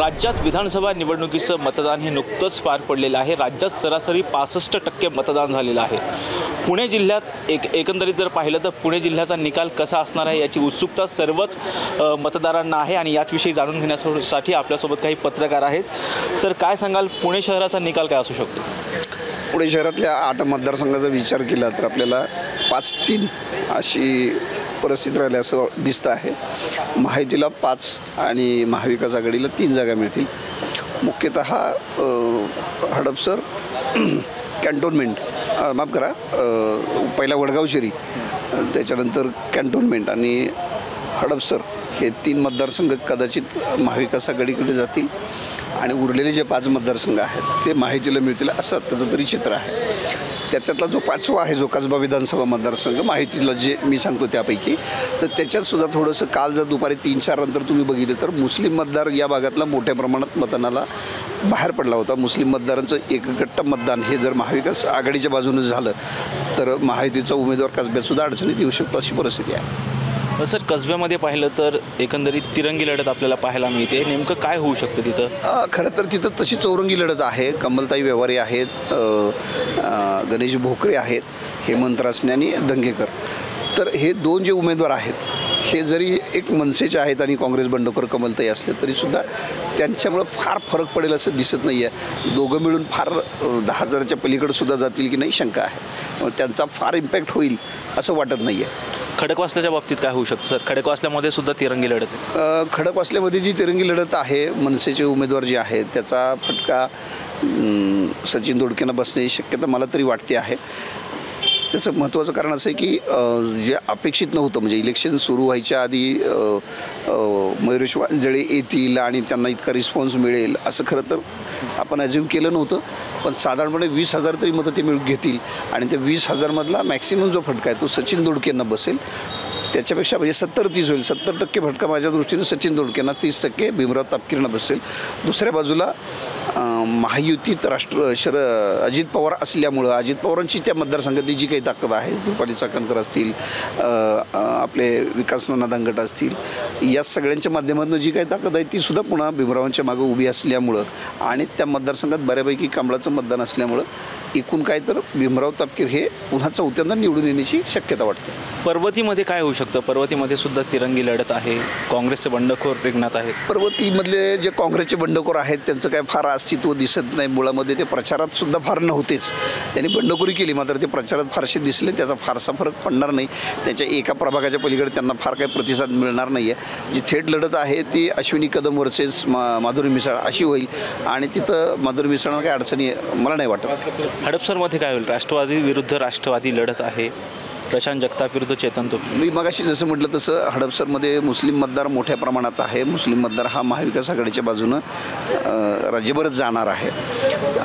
राज्यात विधानसभा निवडणुकीचं मतदान हे नुकतंच पार पडलेलं आहे। राज्यात सरासरी 65% मतदान झालेलं आहे। पुणे जिल्ह्यात एकंदरीत जर पाहिलं तर पुणे जिल्ह्याचा निकाल कसा असणार आहे याची उत्सुकता सर्वच मतदारांना आहे आणि याविषयी जाणून घेण्यासाठी आपल्यासोबत काही पत्रकार आहेत। सर, काय सांगाल, पुणे शहराचा निकाल काय असू शकतो? पुणे शहरातल्या 8 मतदारसंघाचा विचार केला तर आपल्याला 5-3 अशी परिस्थिती राहिली असं दिसतं आहे। महायुतीला 5 आणि महाविकास आघाडीला 3 जागा मिळतील। मुख्यतः हडपसर, कॅन्टोन्मेंट, माफ करा, पहिला वडगाव शहरी, त्याच्यानंतर कॅन्टोन्मेंट आणि हडपसर हे 3 मतदारसंघ कदाचित महाविकास आघाडीकडे जातील आणि उरलेले जे 5 मतदारसंघ आहेत ते महायुतीला मिळतील असं त्याचं तरी चित्र आहे। त्याच्यातला जो 5वा आहे जो कसबा विधानसभा मतदारसंघ महायुतीला जे मी सांगतो त्यापैकी, तर त्याच्यातसुद्धा थोडंसं काल जर दुपारी 3-4 नंतर तुम्ही बघितलं तर मुस्लिम मतदार या भागातला मोठ्या प्रमाणात मतदानाला बाहेर पडला होता। मुस्लिम मतदारांचं एकगट्ट मतदान हे जर महाविकास आघाडीच्या बाजूने झालं तर महायुतीचा उमेदवार कसब्यातसुद्धा अडचणीत येऊ शकतो अशी परिस्थिती आहे। सर, कसब्यामध्ये पाहिलं तर एकंदरीत तिरंगी लढत आपल्याला पाहायला मिळते। नेमकं काय होऊ शकतं तिथं? खरं तर तिथं तशी चौरंगी लढत आहे। कमलताई व्यवहारे आहेत, गणेश भोकरे आहेत, हेमंत रासने आणि दंगेकर। तर हे 2 जे उमेदवार आहेत हे जरी एक मनसेचे आहेत आणि काँग्रेस बंडखोर कमलताई असले तरीसुद्धा त्यांच्यामुळं फार फरक पडेल असं दिसत नाही आहे। दोघं मिळून फार 10,000च्या पलीकडे जातील की नाही शंका आहे। त्यांचा फार इम्पॅक्ट होईल असं वाटत नाही आहे। खडकवासल्याच्या बाबतीत काय होऊ शकतं सर? खडकवासल्यामध्ये सुद्धा तिरंगी लढत आहे। खडकवासल्यामध्ये जी तिरंगी लढत आहे, मनसेचे उमेदवार जे आहेत त्याचा फटका सचिन दोडकेंना बसण्याची शक्यता मला तरी वाटते आहे। त्याचं महत्त्वाचं कारण असं आहे की जे अपेक्षित नव्हतं, म्हणजे इलेक्शन सुरू व्हायच्या आधी मयुरेश वानजळे येतील आणि त्यांना इतका रिस्पॉन्स मिळेल असं खरं तर आपण ॲज्युम केलं नव्हतं। पण साधारणपणे 20,000 तरी मतं ते मिळून घेतील आणि त्या 20,000मधला मॅक्सिमम जो फटका आहे तो सचिन दोडकेंना बसेल। त्याच्यापेक्षा म्हणजे 70-30 होईल। 70% फटका माझ्या दृष्टीनं सचिन दोडकेंना, 30% भीमराव तापकीरना बसेल। दुसऱ्या बाजूला महायुतीत अजित पवार असल्यामुळं अजित पवारांची त्या मतदारसंघातली जी काही ताकद आहे, रुपाली चाकणकर असतील, आपले विकास नाना दांगट असतील, या सगळ्यांच्या माध्यमातून जी काही ताकद आहे ती सुद्धा पुन्हा भीमरावांच्या मागं उभी असल्यामुळं आणि त्या मतदारसंघात बऱ्यापैकी कांबळाचं मतदान असल्यामुळं एकूण काय तर भीमराव तापकीर हे पुन्हा 4थ्यांदा निवडून येण्याची शक्यता वाटते। पर्वतीमध्ये काय होऊ शकतं? पर्वतीमध्ये सुद्धा तिरंगी लढत आहे, काँग्रेसचे बंडखोर रिंगणात आहेत। पर्वतीमधले जे काँग्रेसचे बंडखोर आहेत त्यांचं काय फार अस्तित्व दिसत नाही। मुळामध्ये ते प्रचारात सुद्धा फार नव्हतेच, त्यांनी बंडखोरी केली मात्र ते प्रचारात फारसे दिसले, त्याचा फारसा फरक पडणार नाही। त्याच्या एका प्रभागाच्या पलीकडे त्यांना फार काही प्रतिसाद मिळणार नाही आहे। जी थेट लढत आहे ती अश्विनी कदम वर्सेस माधुरी मिसाळ अशी होईल आणि तिथं माधुरी मिसाळांना काही अडचणी मला नाही वाटत। हडपसरमध्ये काय होईल? राष्ट्रवादी विरुद्ध राष्ट्रवादी लढत आहे, प्रशांत जगताप विरुद्ध चेतन तुपे। मी मगाशी जसं म्हटलं तसं हडपसरमध्ये मुस्लिम मतदार मोठ्या प्रमाणात आहे। मुस्लिम मतदार हा महाविकास आघाडीच्या बाजूनं राज्यभरात जाणार आहे।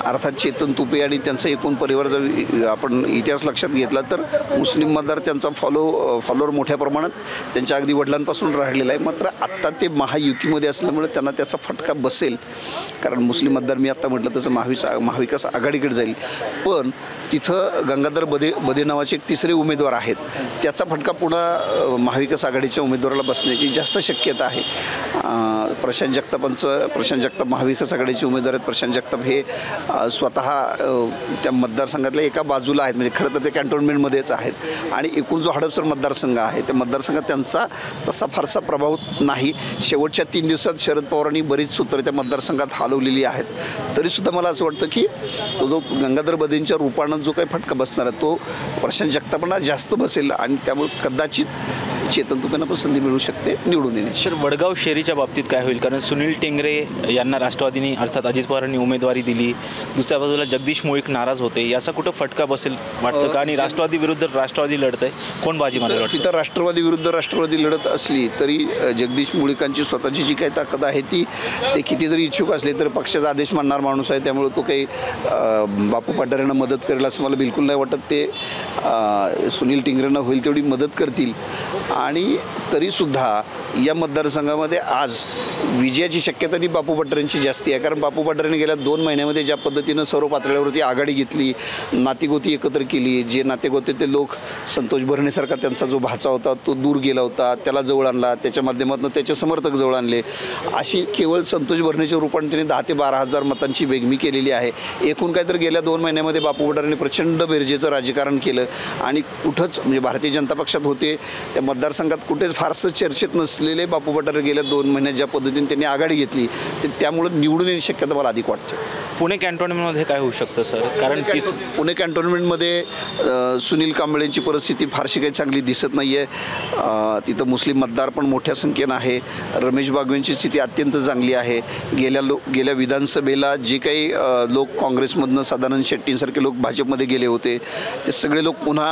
अर्थात चेतन तुपे आणि त्यांचा एकूण परिवार जर आपण इतिहास लक्षात घेतला तर मुस्लिम मतदार त्यांचा फॉलोअर मोठ्या प्रमाणात त्यांच्या अगदी वडिलांपासून राहिलेला आहे। मात्र आत्ता ते महायुतीमध्ये असल्यामुळे त्यांना त्याचा फटका बसेल, कारण मुस्लिम मतदार मी आत्ता म्हटलं तसं महाविकास आघाडीकडे जाईल। पण तिथं गंगाधर बदे नावाचे एक 3रे उमेदवार आहेत, त्याचा फटका पुन्हा महाविकास आघाडीच्या उमेदवाराला बसण्याची जास्त शक्यता आहे। प्रशांत जगताप महाविकास आघाडीचे उमेदवार आहेत। प्रशांत जगताप हे स्वतः त्या मतदारसंघातल्या एका बाजूला आहेत, म्हणजे खरं तर ते कॅन्टोन्मेंटमध्येच आहेत आणि एकूण जो हडपसर मतदारसंघ आहे त्या मतदारसंघात त्यांचा तसा फारसा प्रभाव नाही। शेवटच्या 3 दिवसात शरद पवारांनी बरीच सूत्र त्या मतदारसंघात हलवलेली आहेत। तरीसुद्धा मला असं वाटतं की तो जो गंगाधर बदेंच्या रूपानं जो काही फटका बसणार आहे तो प्रशांत जगतापांना जास्त बसेल आणि त्यामुळे कदाचित चेतन तुपेंना पसंती मिळू शकते निवडून येणे। सर, वडगाव शेरीच्या बाबतीत काय होईल? कारण सुनील टेंगरे यांना राष्ट्रवादीने अर्थात अजित पवारांनी उमेदवारी दिली, दुसऱ्या बाजूला जगदीश मुळीक नाराज होते, याचा कुठं फटका बसेल वाटतं का? आणि राष्ट्रवादी विरुद्ध राष्ट्रवादी लढत आहे, कोण बाजी मारेल? तिथं राष्ट्रवादी विरुद्ध राष्ट्रवादी लढत असली तरी जगदीश मुळीकांची स्वतःची जी काही ताकद आहे ते किती जरी इच्छुक असले तर पक्षाचा आदेश मानणार माणूस आहे, त्यामुळे तो काही बापू पठारेंना मदत करेल असं मला बिलकुल नाही वाटत। ते सुनील टेंगरेंना होईल तेवढी मदत करतील आणि तरीसुद्धा या मतदारसंघामध्ये आज विजयाची शक्यता ती बापू पठारेंची जास्ती आहे. कारण बापू पठारेंनी गेल्या 2 महिन्यामध्ये ज्या पद्धतीनं सर्व पातळीवरती आघाडी घेतली, नातीगोती एकत्र केली, जे नातेगोतीतले लोक संतोष भरणेसारखा त्यांचा जो भाचा होता तो दूर गेला होता, त्याला जवळ आणला, त्याच्या माध्यमातून त्याचे समर्थक जवळ आणले, अशी केवळ संतोष भरणेच्या रूपाने त्यांनी 10 ते 12,000 मतांची बेगमी केलेली आहे. एकूण काय तर गेल्या 2 महिन्यामध्ये बापू पठारेंनी प्रचंड बेरजेचं राजकारण केलं आणि कुठंच म्हणजे भारतीय जनता पक्षात होते त्या मतदारसंघात कुठेच फारसं चर्चेत नसलेले बापू पठारे गेल्या 2 महिन्यात ज्या पद्धतीने त्यांनी आघाडी घेतली ते त्यामुळे निवडून येण्याची शक्यता मला अधिक वाटते. पुणे कॅन्टोन्मेंटमध्ये काय होऊ शकतं सर? कारण पुणे कॅन्टोन्मेंटमध्ये सुनील कांबळेंची परिस्थिती फारशी काही चांगली दिसत नाही आहे. तिथं मुस्लिम मतदार पण मोठ्या संख्येनं आहे. रमेश बागवेंची स्थिती अत्यंत चांगली आहे. गेल्या विधानसभेला जे काही लोक काँग्रेसमधनं सदानंद शेट्टींसारखे लोक भाजपमध्ये गेले होते ते सगळे लोक पुन्हा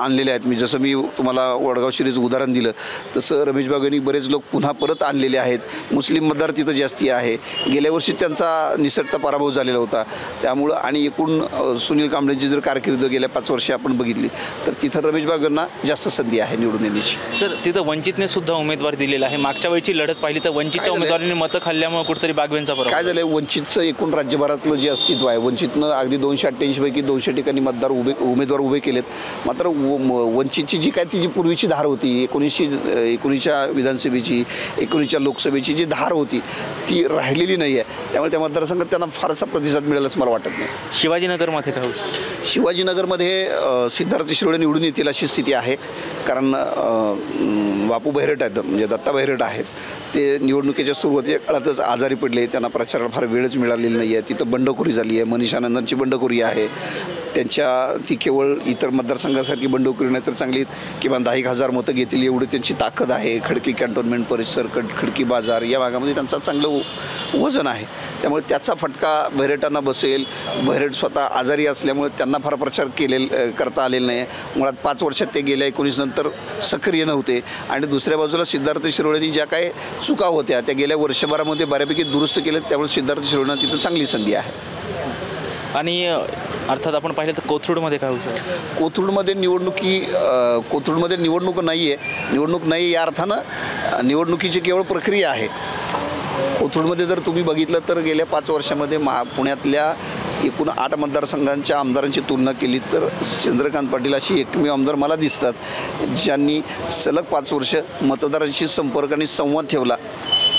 आणलेले आहेत. जसं मी तुम्हाला वडगाव शिरीचं उदाहरण दिलं तसं रमेश बागवेंनी बरेच लोक पुन्हा परत आणलेले आहेत. मुस्लिम मतदार तिथं जास्ती आहे. गेल्या वर्षी त्यांचा निसटता पराभव झालेला होता. त्यामुळं आणि एकूण सुनील कांबळेंची जर कारकीर्द गेल्या 5 वर्षे आपण बघितली तर तिथं रमेश बागवेंना जास्त संधी आहे निवडून येण्याची. सर तिथं वंचितने सुद्धा उमेदवार दिलेला आहे. मागच्या वेळची लढत पाहिली तर वंचितच्या उमेदवारांनी मतं खाल्ल्यामुळे कुठेतरी बागवेंचा पराभव. काय झालं, वंचितचं एकूण राज्यभरातलं जे अस्तित्व आहे, वंचितनं अगदी 288 पैकी 200 ठिकाणी उमेदवार उभे केलेत. मात्र वंचितची जी काय ती जी पूर्वीची धार होती 1919च्या विधानसभेची 19च्या लोकसभेची जी धार होती ती राहिलेली नाही आहे. त्यामुळे त्या मतदारसंघात त्यांना फारसा प्रतिसाद मिळेल असं मला वाटत नाही. शिवाजीनगरमध्ये काय होईल? शिवाजीनगरमध्ये सिद्धार्थ शिरोळे निवडून येतील अशी स्थिती आहे. कारण बापू बहिरट आहेत म्हणजे दत्ता बहिरट आहेत ते निवडणुकीच्या सुरुवातीच्या काळातच आजारी पडले. त्यांना प्रचाराला फार वेळच मिळालेली नाही आहे. तिथं बंडखोरी झाली आहे. मनीषा नंदनची बंडखोरी आहे. ती केवळ इतर मतदारसंघासारखी बंडखोरी नाही तर चांगली किमान 10,000 मतं घेतील एवढी त्यांची ताकद आहे. खडकी कॅन्टोन्मेंट परिसर खडकी बाजार या भागामध्ये त्यांचं चांगलं वजन आहे. त्यामुळे त्याचा फटका बहिरटांना बसेल. बहिरट स्वतः आजारी असल्यामुळे त्यांना फार प्रचार करता आलेला नाही. मुळात 5 वर्षात ते गेल्या 19 नंतर सक्रिय नव्हते. आणि दुसऱ्या बाजूला सिद्धार्थ शिरोळेंनी ज्या काही चुका होत्या त्या गेल्या वर्षभरामध्ये बऱ्यापैकी दुरुस्त केल्यात. त्यामुळे सिद्धार्थ शिरोळेंना तिथं चांगली संधी आहे. आणि अर्थात आपण पाहिलं तर कोथरूडमध्ये काय होऊ शकतं? कोथरूडमध्ये निवडणूक नाही आहे. निवडणूक नाही या अर्थानं निवडणुकीची केवळ प्रक्रिया आहे. कोथरूडमध्ये जर तुम्ही बघितलं तर गेल्या 5 वर्षामध्ये पुण्यातल्या एकूण 8 मतदारसंघांच्या आमदारांची तुलना केली तर चंद्रकांत पाटील अशी एकमेव आमदार मला दिसतात ज्यांनी सलग 5 वर्ष मतदारांशी संपर्क आणि संवाद ठेवला.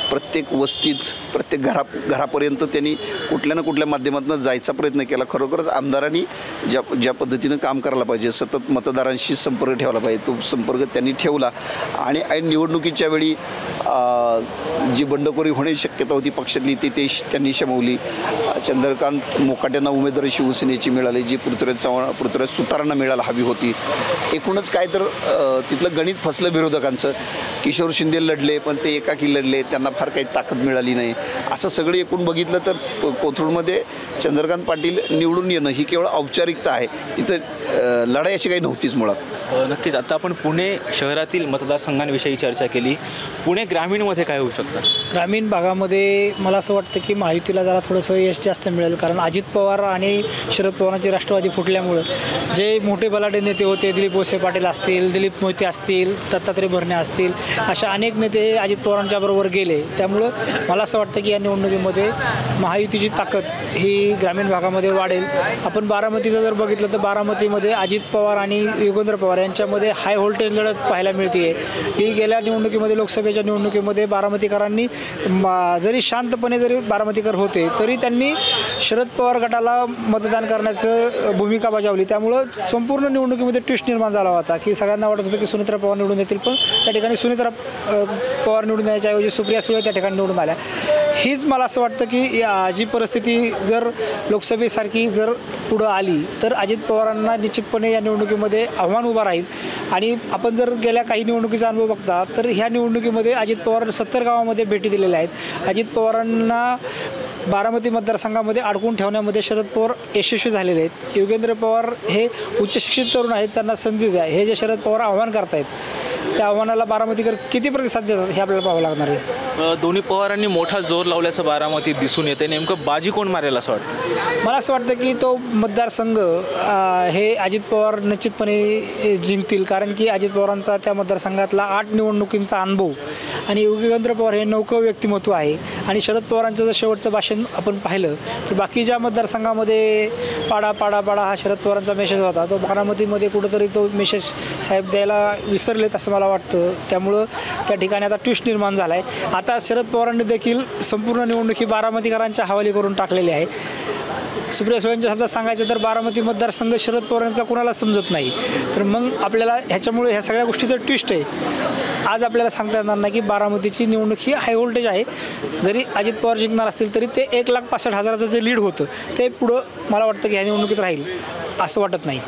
प्रत्येक वस्तीत प्रत्येक घरापर्यंत त्यांनी कुठल्या ना कुठल्या माध्यमातून जायचा प्रयत्न केला. खरोखरच आमदारांनी ज्या पद्धतीनं काम करायला पाहिजे, सतत मतदारांशी संपर्क ठेवला पाहिजे, तो संपर्क त्यांनी ठेवला. आणि ऐन निवडणुकीच्या वेळी जी बंडखोरी होण्याची शक्यता होती पक्षातली ती त्यांनी शमवली. चंद्रकांत मोकाट्यांना उमेदवारी शिवसेनेची मिळाली जी पृथ्वीराज सुतारांना मिळायला हवी होती. एकूणच काय तर तिथलं गणित फसलं विरोधकांचं. किशोर शिंदे लढले पण ते एकाकी लढले, त्यांना फार काही ताकद मिळाली नाही. असं सगळं एकूण बघितलं तर कोथरूडमध्ये चंद्रकांत पाटील निवडून येणं ही केवळ औपचारिकता आहे. तिथं लढाई अशी काही नव्हतीच मुळात. नक्कीच. आता आपण पुणे शहरातील मतदारसंघांविषयी चर्चा केली. पुणे ग्रामीणमध्ये काय होऊ शकतं? ग्रामीण भागामध्ये मला असं वाटतं की महायुतीला जरा थोडंसं यश जास्त मिळेल. कारण अजित पवार आणि शरद पवारांची राष्ट्रवादी फुटल्यामुळं जे मोठे बलाढ्य नेते होते, दिलीप वळसे पाटील असतील, दिलीप मोहिते असतील, दत्तात्रय भरणे असतील, अशा अनेक नेते अजित पवारांच्या बरोबर गेले. त्यामुळं मला असं वाटतं की या निवडणुकीमध्ये महायुतीची ताकद ही ग्रामीण भागामध्ये वाढेल. आपण बारामतीचं जर बघितलं तर बारामतीमध्ये अजित पवार आणि योगेंद्र पवार यांच्यामध्ये हाय व्होल्टेज लढत पाहायला मिळते. ही गेल्या निवडणुकीमध्ये लोकसभेच्या निवडणुकीमध्ये बारामतीकरांनी जरी शांतपणे जरी बारामतीकर होते तरी त्यांनी शरद पवार गटाला मतदान करण्याचं भूमिका बजावली. त्यामुळं संपूर्ण निवडणुकीमध्ये ट्विस्ट निर्माण झाला होता की सगळ्यांना वाटत होतं की सुनेत्रा पवार निवडून येतील, पण त्या ठिकाणी सुनेत्रा पवार निवडून यायच्याऐवजी सुप्रिया सुळे त्या ठिकाणी निवडून आल्या. हीच मला असं वाटतं की जी परिस्थिती जर लोकसभेसारखी जर पुढं आली तर अजित पवारांना निश्चितपणे या निवडणुकीमध्ये आव्हान उभं राहील. आणि आपण जर गेल्या काही निवडणुकीचा अनुभव बघता तर ह्या निवडणुकीमध्ये अजित पवार 70 गावामध्ये भेटी दिलेल्या आहेत. अजित पवारांना बारामती मतदारसंघामध्ये अडकून ठेवण्यामध्ये शरद पवार यशस्वी झालेले आहेत. योगेंद्र पवार हे उच्च शिक्षित तरुण आहेत, त्यांना संधी द्या, हे जे शरद पवार आव्हान करतायत. त्या आव्हानाला बारामतीकर किती प्रतिसाद देतात हे आपल्याला पाहावं लागणार आहे. दोन्ही पवारांनी मोठा जोर लावल्याचं बारामतीत दिसून येते. नेमकं बाजी कोण मारेल असं वाटतं? मला असं वाटतं की तो मतदारसंघ हे अजित पवार निश्चितपणे जिंकतील, कारण की अजित पवारांचा त्या मतदारसंघातला 8 निवडणुकींचा अनुभव आणि योगेंद्र पवार हे नौकं व्यक्तिमत्व आहे. आणि शरद पवारांचं जर शेवटचं भाषण आपण पाहिलं तर बाकीच्या मतदारसंघामध्ये पाडा पाडा पाडा हा शरद पवारांचा मेसेज होता, तो बारामतीमध्ये कुठंतरी तो मेसेज साहेब द्यायला विसरलेत असं मला वाटतं. त्यामुळं त्या ठिकाणी आता ट्विस्ट निर्माण झाला आहे. आता शरद पवारांनी देखील संपूर्ण निवडणूक ही बारामतीकरांच्या हवाली करून टाकलेली आहे. सुप्रिया सुळेंच्या शब्दात सांगायचं तर बारामती मतदारसंघ शरद पवारांचा कुणाला समजत नाही. तर मग आपल्याला ह्याच्यामुळे ह्या सगळ्या गोष्टीचं ट्विस्ट आहे. आज आपल्याला सांगता येणार नाही की बारामतीची निवडणूक ही हाय व्होल्टेज आहे. जरी अजित पवार जिंकणार असतील तरी ते 1,65,000चं जे लीड होतं ते पुढं मला वाटतं की ह्या निवडणुकीत राहील असं वाटत नाही.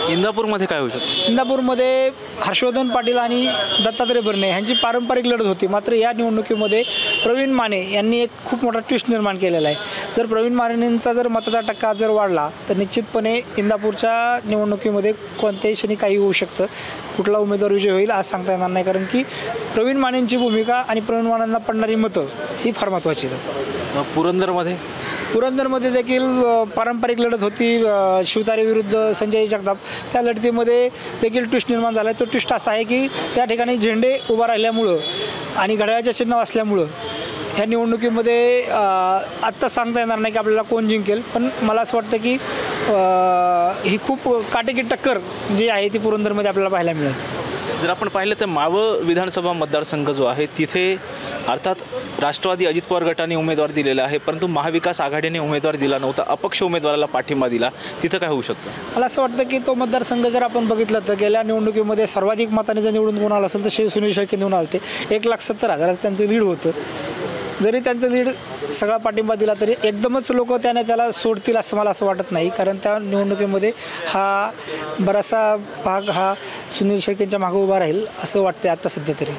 इंदापूरमध्ये काय होऊ शकतं? इंदापूरमध्ये हर्षवर्धन पाटील आणि दत्तात्रय भरणे यांची पारंपरिक लढत होती. मात्र या निवडणुकीमध्ये प्रवीण माने यांनी एक खूप मोठा ट्विस्ट निर्माण केलेला आहे. जर प्रवीण मानेंचा जर मताचा टक्का जर वाढला तर निश्चितपणे इंदापूरच्या निवडणुकीमध्ये कोणत्याही क्षणी काही होऊ शकतं. कुठला उमेदवार विजय होईल आज सांगता येणार नाही, कारण की प्रवीण मानेंची भूमिका आणि प्रवीण मानेंना पडणारी मतं ही फार महत्त्वाची आहेत. पुरंदरमध्ये देखील पारंपरिक लढत होती, शिवतारे विरुद्ध संजय जगताप. त्या लढतीमध्ये देखील ट्विस्ट निर्माण झाला आहे. तो ट्विस्ट असा आहे की त्या ठिकाणी झेंडे उभा राहिल्यामुळं आणि घड्याळाच्या चिन्ह असल्यामुळं ह्या निवडणुकीमध्ये आत्ता सांगता येणार नाही की आपल्याला कोण जिंकेल. पण मला असं वाटतं की ही खूप काटेकी टक्कर जी आहे ती पुरंदरमध्ये आपल्याला पाहायला मिळेल. जर आपण पाहिलं तर मावळ विधानसभा मतदारसंघ जो आहे तिथे अर्थात राष्ट्रवादी अजित पवार गटाने उमेदवार दिलेला आहे, परंतु महाविकास आघाडीने उमेदवार दिला नव्हता, अपक्ष उमेदवाराला पाठिंबा दिला. तिथं काय होऊ शकतं? मला असं वाटतं की तो मतदारसंघ जर आपण बघितलं तर गेल्या निवडणुकीमध्ये सर्वाधिक मताने जर निवडून कोण आला असेल तर सुनील शेळके निवडून आले. 1,70,000 त्यांचं लीड होतं. जरी त्यांचं लीड सगळा पाठिंबा दिला तरी एकदमच लोक त्याला सोडतील असं मला असं वाटत नाही, कारण त्या निवडणुकीमध्ये हा बराचसा भाग हा सुनील शेळकेंच्या मागे उभा राहील असं वाटतं आता सध्या तरी.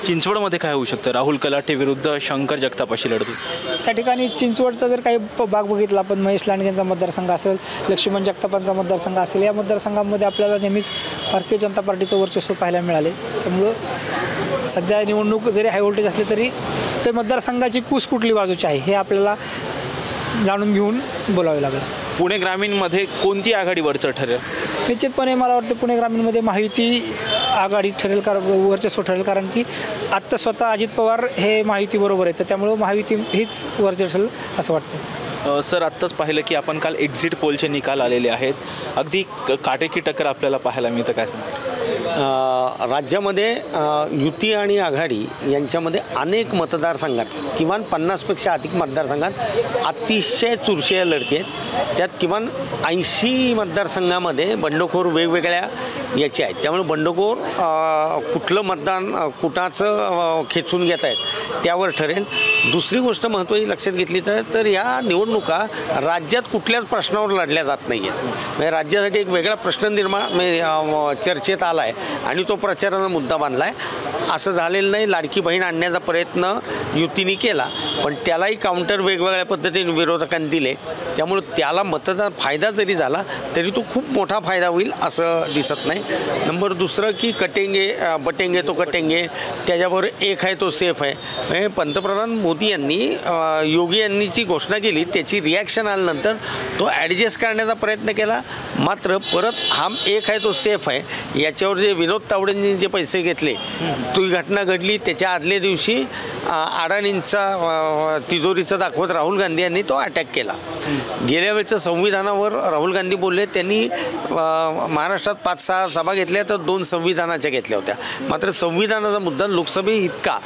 चिंचवडमध्ये काय होऊ शकतं? राहुल कलाटे विरुद्ध शंकर जगताप अशी लढत. त्या ठिकाणी चिंचवडचा जर काही भाग बघितला आपण, महेश लांडगेंचा मतदारसंघ असेल, लक्ष्मण जगतापांचा मतदारसंघ असेल, या मतदारसंघामध्ये आपल्याला नेहमीच भारतीय जनता पार्टीचं वर्चस्व पाहायला मिळाले. त्यामुळं सध्या निवडणूक जरी हाय व्होल्टेज असली तरी ते मतदारसंघाची कूस कुठली बाजूची आहे हे आपल्याला जाणून घेऊन बोलावे लागेल. पुणे ग्रामीणमध्ये कोणती आघाडी वरचढ ठरेल? निश्चितपणे मला वाटतं पुणे ग्रामीणमध्ये महायुती आघाडी ठरेल, वर्चस्व ठरेल, कारण की आत्ता स्वतः अजित पवार हे महायुतीबरोबर आहेत. त्यामुळं महायुती हीच वरचढ ठरेल असं वाटतं. सर, आत्ताच पाहिलं की आपण काल एक्झिट पोलचे निकाल आलेले आहेत. अगदी काटेकी टक्कर आपल्याला पाहायला मिळतं. काय सांगता? राज्यामध्ये युती आणि आघाडी यांच्यामध्ये अनेक मतदारसंघात किमान 50पेक्षा अधिक मतदारसंघात अतिशय चुरशीच्या लढती आहेत. त्यात किमान 80 मतदारसंघामध्ये बंडखोर वेगवेगळ्या याचे आहेत. त्यामुळे बंडखोर कुठलं मतदान कुणाचं खेचून घेत आहेत त्यावर ठरेल. दुसरी गोष्ट महत्त्वाची लक्षात घेतली तर या निवडणुका राज्यात कुठल्याच प्रश्नावर लढल्या जात नाही आहेत. म्हणजे राज्यासाठी एक वेगळा प्रश्न निर्माण चर्चेत आला आहे आणि तो प्रचाराचा मुद्दा बांधला आहे. असं झालेलं नाही. लाडकी बहीण आणण्याचा प्रयत्न युतीने केला, पण त्यालाही काउंटर वेगवेगळ्या पद्धतीने विरोधकांनी दिले. त्यामुळे त्याला मतदान फायदा जरी झाला तरी तो खूप मोठा फायदा होईल असं दिसत नाही. नंबर दुसरं की कटेंगे बटेंगे तो कटेंगे, त्याच्याबरोबर एक आहे तो सेफ आहे. म्हणजे पंतप्रधान मोदी यांनी योगी यांनीची घोषणा केली, त्याची रिॲक्शन आल्यानंतर तो ॲडजस्ट करण्याचा प्रयत्न केला. मात्र परत हा एक आहे तो सेफ आहे याच्यावर जे विनोद तावडेंनी जे पैसे घेतले ती घटना घडली. त्याच्या आदल्या दिवशी अडाणींचा तिजोरीचं दाखवत राहुल गांधी यांनी तो अटॅक केला. गेल्या वेळेचं संविधानावर राहुल गांधी बोलले. त्यांनी महाराष्ट्रात 5-6 सभा घेतल्या तर 2 संविधानाच्या घेतल्या होत्या. मात्र संविधानाचा मुद्दा लोकसभे इतका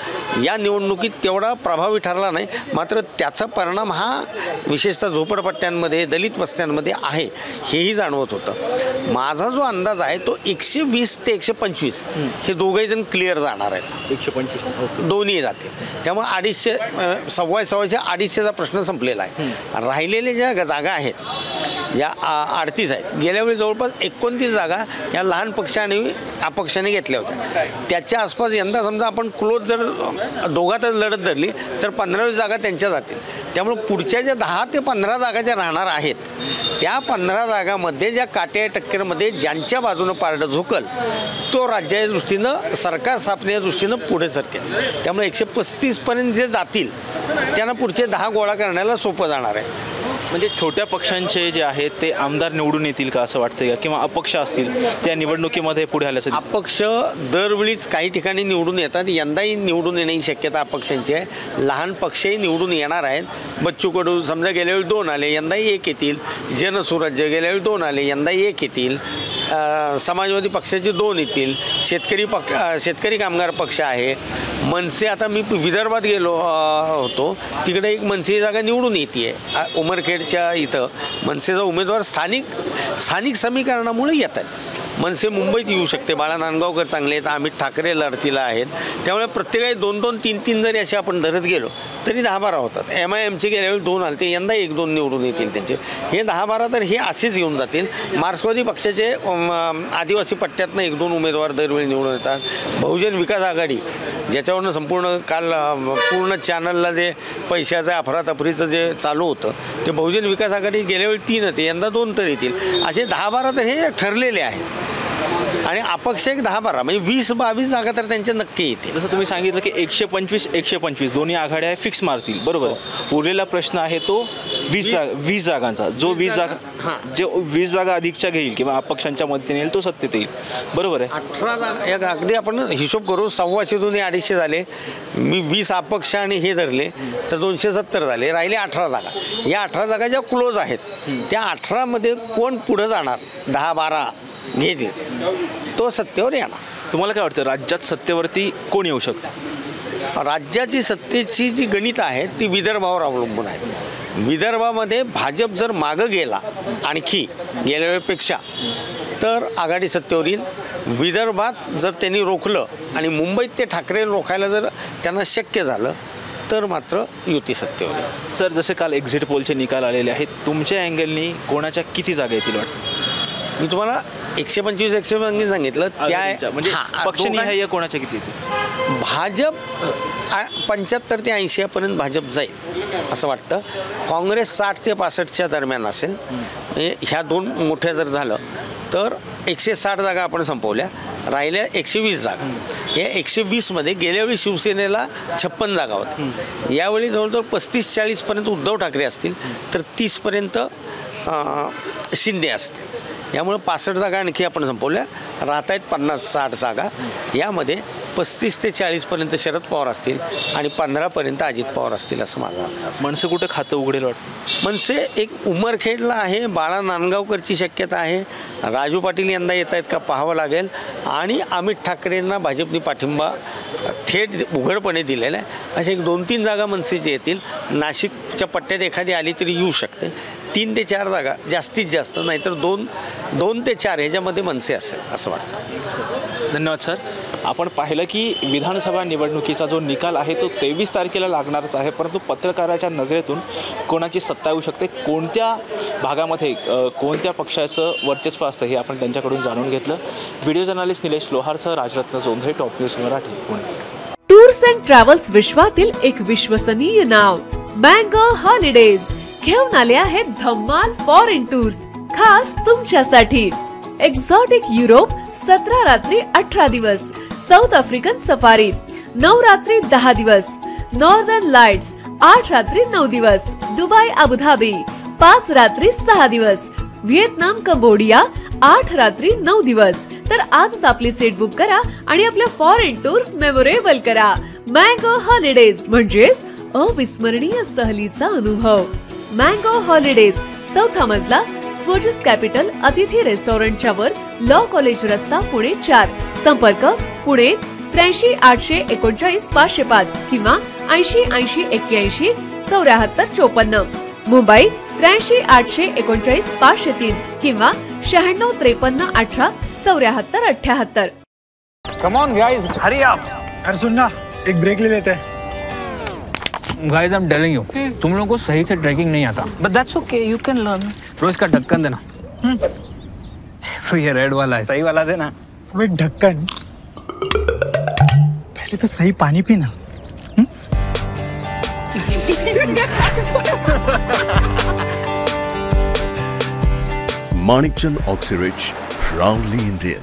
या निवडणुकीत तेवढा प्रभावी ठरला नाही. मात्र त्याचा परिणाम हा विशेषतः झोपडपट्ट्यांमध्ये दलित वस्त्यांमध्ये आहे हेही जाणवत होतं. माझा जो अंदाज आहे तो 120 ते 125 हे दोघेही जण क्लिअर जाणार आहेत. 125 दोन्ही जातील. त्यामुळे 250 सव्वाच्या 250चा प्रश्न संपलेला आहे. राहिलेल्या ज्या जागा आहेत ज्या 38 आहेत, गेल्या वेळी जवळपास 29 जागा या लहान पक्षाने अपक्षाने घेतल्या होत्या. त्याच्या आसपास यंदा समजा आपण क्लोज जर दोघातच लढत धरली तर 15 जागा त्यांच्या जातील. त्यामुळे पुढच्या ज्या 10 ते 15 जागा ज्या राहणार आहेत त्या 15 जागामध्ये ज्या काट्या टक्केमध्ये ज्यांच्या बाजूनं पारडं झुकल तो राज्याच्या दृष्टीनं सरकार स्थापनेच्या दृष्टीनं पुढे सरकेल. त्यामुळे 135पर्यंत जे जातील त्यांना पुढचे 10 गोळा करण्याला सोपं जाणार आहे. म्हणजे छोट्या पक्षांचे जे आहेत ते आमदार निवडून येतील का असं वाटतं का, किंवा अपक्ष असतील त्या निवडणुकीमध्ये पुढे आल्याचं अपक्ष दरवेळीच काही ठिकाणी निवडून येतात. यंदाही निवडून येण्याची शक्यता अपक्षांची आहे. लहान पक्षही निवडून येणार आहेत. बच्चू कडू समजा गेल्या वेळी 2 आले, यंदाही 1 येतील. जनसुराज्य गेल्या वेळी 2 आले, यंदाही 1 येतील. समाजवादी पक्षाचे 2 येतील. शेतकरी कामगार पक्ष आहे. मनसे, आता मी विदर्भात गेलो होतो, तिकडे एक मनसे जागा निवडून येते. उमरखेडच्या इथं मनसेचा उमेदवार स्थानिक समीकरणामुळे येत आहेत. मनसे मुंबईत येऊ शकते. बाळा नांदगावकर चांगले आहेत, अमित ठाकरे लढतीला आहेत. त्यामुळे प्रत्येकाने 2-2, 3-3 जरी असे आपण धरत गेलो तरी 10-12 होतात. MIMचे गेल्यावेळी 2 आले, ते यंदा 1-2 निवडून येतील त्यांचे. हे 10-12 तर हे असेच येऊन जातील. मार्क्सवादी पक्षाचे आदिवासी पट्ट्यातनं 1-2 उमेदवार दरवेळी निवडून येतात. बहुजन विकास आघाडी ज्याच्यावरनं संपूर्ण काल पूर्ण चॅनलला जे पैशाचं अफरातफरीचं जे चालू होतं ते बहुजन विकास आघाडी गेल्यावेळी 3 होते, यंदा 2 तर येतील. असे 10-12 तर हे ठरलेले आहेत. आणि अपक्ष एक 10-12 म्हणजे 20-22 जागा तर त्यांच्या नक्की येतील. जसं तुम्ही सांगितलं की 125 दोन्ही आघाड्या फिक्स मारतील, बरोबर. उरलेला प्रश्न आहे तो 20 जागांचा. जो 20 जागा अधिकच्या घेईल किंवा अपक्षांच्या मदतीने येईल तो सत्तेत येईल, बरोबर आहे. 18 जागा अगदी आपण हिशोब करू. 125 250 झाले. मी 20 अपक्ष आणि हे धरले तर 270 झाले. राहिले 18 जागा. या 18 जागा ज्या क्लोज आहेत त्या 18मध्ये कोण पुढं जाणार 10-12 घेतील तो सत्तेवर येणार. तुम्हाला काय वाटतं राज्यात सत्तेवरती कोण येऊ शकतं? राज्याची सत्तेची जी गणितं आहेत ती विदर्भावर अवलंबून आहेत. विदर्भामध्ये भाजप जर मागं गेला आणखी गेल्या वेळेपेक्षा तर आघाडी सत्तेवर येईल. विदर्भात जर त्यांनी रोखलं आणि मुंबईत ते ठाकरे रोखायला जर त्यांना शक्य झालं तर मात्र युती सत्तेवर येईल. सर, जसे काल एक्झिट पोलचे निकाल आलेले आहेत, तुमच्या अँगलनी कोणाच्या किती जागा येतील वाटतं? मी तुम्हाला 125 सांगितलं. त्या म्हणजे पक्षनिहाय कोणाच्या किती येतील? भाजप 75 ते 80 पर्यंत भाजप जाईल असं वाटतं. काँग्रेस 60 ते 65च्या दरम्यान असेल. म्हणजे ह्या 2 मोठ्या जर झालं तर 160 जागा आपण संपवल्या. राहिल्या 120 जागा. या 120मध्ये गेल्यावेळी शिवसेनेला 56 जागा होत्या. यावेळी जवळजवळ 35-40 पर्यंत उद्धव ठाकरे असतील तर 30 पर्यंत शिंदे असतील. यामुळे 65 जागा आणखी आपण संपवल्या. राहत आहेत 50-60 जागा. यामध्ये 35 ते 40 पर्यंत शरद पवार असतील आणि 15 पर्यंत अजित पवार असतील असं माझं अंदाज. मनसे कुठं खातं उघडेल वाटतं? मनसे एक उमरखेडला आहे. बाळा नांदगावकरची शक्यता आहे. राजू पाटील यंदा येत आहेत का पाहावं लागेल. आणि अमित ठाकरेंना भाजपने पाठिंबा थेट उघडपणे दिलेला आहे. अशा एक 2-3 जागा मनसेचे येतील. नाशिकच्या पट्ट्यात एखादी आली तरी येऊ शकते. 3 ते 4 जागा जास्तीत जास्त, नाहीतर 2 ते 4 ह्याच्यामध्ये मनसे असेल असं वाटतं. धन्यवाद सर. आपण पाहिलं की विधानसभा निवडणुकीचा जो निकाल आहे तो 23 तारखेला लागणारच आहे, परंतु पत्रकाराच्या नजरेतून कोणाची सत्ता येऊ शकते, कोणत्या भागामध्ये कोणत्या पक्षाचं वर्चस्व असतं हे आपण त्यांच्याकडून जाणून घेतलं. व्हिडिओ जर्नलिस्ट निलेश लोहारसह Rajratna Jondhale, top news Marathi, Pune. Tours and travels विश्वातील एक विश्वसनीय नाव मँगो हॉलिडेज घेऊन आले आहेत धम्माल फॉरेन टूर्स खास तुमच्यासाठी. एक्झॉटिक युरोप 17 रात्री 18 दिवस, साऊथ आफ्रिकन सफारी 9 रात्री 10 दिवस, नॉर्दर्न लाईट्स 8 रात्री 9 दिवस, दुबई अबुधाबी 5 रात्री 6 दिवस, व्हिएतनाम कंबोडिया 8 रात्री 9 दिवस. तर आजच आपली सीट बुक करा आणि आपल्या फॉरेन टूर्स मेमोरेबल करा. मँगो हॉलिडेज म्हणजेच अविस्मरणीय सहलीचा अनुभव. मँगो हॉलिडेज, 4था मजला, स्वोजस कॅपिटल अतिथी रेस्टॉरंटच्या वर, लॉ कॉलेज रस्ता, पुणे 4. संपर्क पुणे 83 839 505 किंवा 80 80 81 74 54. मुंबई 83 839 503 किंवा 96 53 18 74 78. Come on guys, hurry up. अरे सुन ना, एक ब्रेक ले लेते हैं. Guys, I'm telling you, तुम लोगों को सही से ट्रैकिंग नहीं आता. But that's okay, you can learn. रोज का ढक्कन देना. तो ये रेड वाला है, सही वाला देना. अबे ढक्कन, पहले तो सही पानी पीना. Manikchand Oxyrich, proudly Indian.